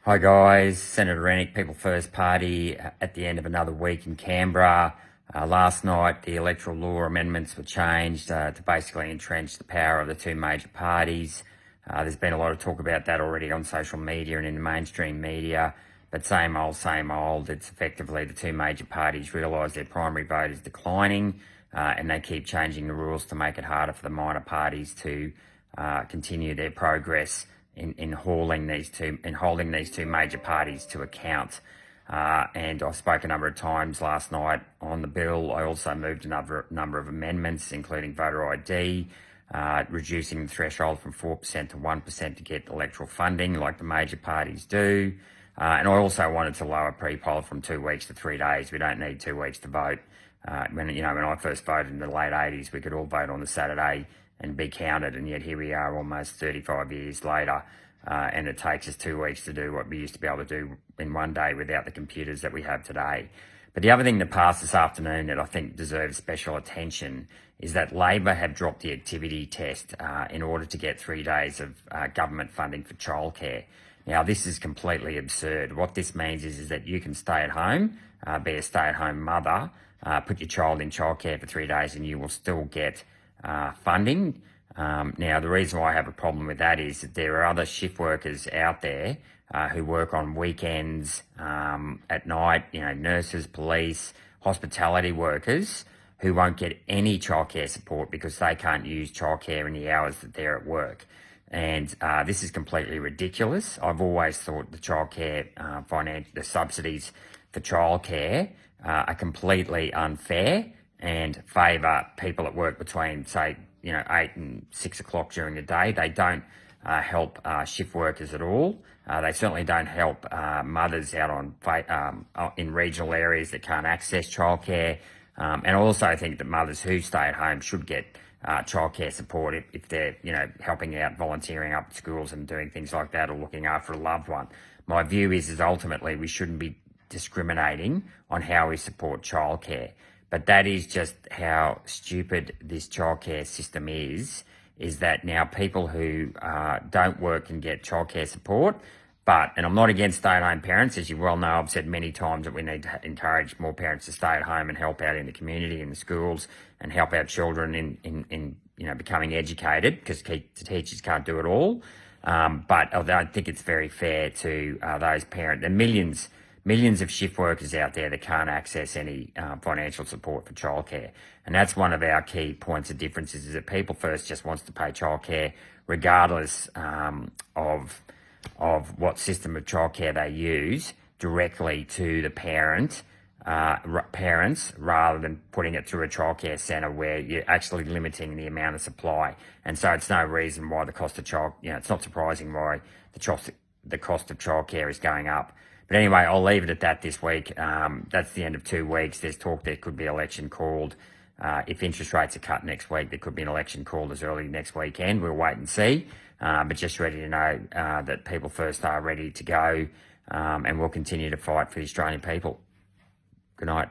Hi guys, Senator Rennick, People First Party at the end of another week in Canberra. Last night the electoral law amendments were changed to basically entrench the power of the two major parties. There's been a lot of talk about that already on social media and in the mainstream media, but same old. It's effectively the two major parties realise their primary vote is declining and they keep changing the rules to make it harder for the minor parties to continue their progress in holding these two major parties to account. And I spoke a number of times last night on the bill. I also moved a number of amendments, including voter ID, reducing the threshold from 4% to 1% to get electoral funding like the major parties do. And I also wanted to lower pre-poll from 2 weeks to 3 days. We don't need 2 weeks to vote. When I first voted in the late 80s, we could all vote on the Saturday and be counted, and yet here we are almost 35 years later, and it takes us 2 weeks to do what we used to be able to do in 1 day without the computers that we have today. But the other thing that passed this afternoon that I think deserves special attention is that Labor have dropped the activity test in order to get 3 days of government funding for childcare. Now, this is completely absurd. What this means is that you can stay at home, be a stay-at-home mother, put your child in childcare for 3 days, and you will still get funding. Now, the reason why I have a problem with that is that there are other shift workers out there who work on weekends, at night, nurses, police, hospitality workers who won't get any childcare support because they can't use childcare in the hours that they're at work. And this is completely ridiculous. I've always thought the childcare the subsidies for childcare are completely unfair and favour people at work between, say, 8 and 6 o'clock during the day. They don't help shift workers at all. They certainly don't help mothers out in regional areas that can't access childcare. And I also think that mothers who stay at home should get childcare support if they're, helping out, volunteering up at schools and doing things like that, or looking after a loved one. My view is ultimately we shouldn't be discriminating on how we support childcare. But that is just how stupid this childcare system is that now people who don't work can get childcare support. And I'm not against stay-at-home parents. As you well know, I've said many times that we need to encourage more parents to stay at home and help out in the community, in the schools, and help our children in becoming educated, because the teachers can't do it all. But I don't think it's very fair to those parents. There are millions of shift workers out there that can't access any financial support for childcare. And that's one of our key points of differences, is that People First just wants to pay childcare regardless of what system of childcare they use, directly to the parents rather than putting it through a childcare centre where you're actually limiting the amount of supply. And so it's no reason why the cost of it's not surprising why the cost of childcare is going up. But anyway, I'll leave it at that this week. That's the end of 2 weeks. There's talk there could be an election called. If interest rates are cut next week, there could be an election called as early next weekend. We'll wait and see. But just ready to know that People First are ready to go, and we'll continue to fight for the Australian people. Good night.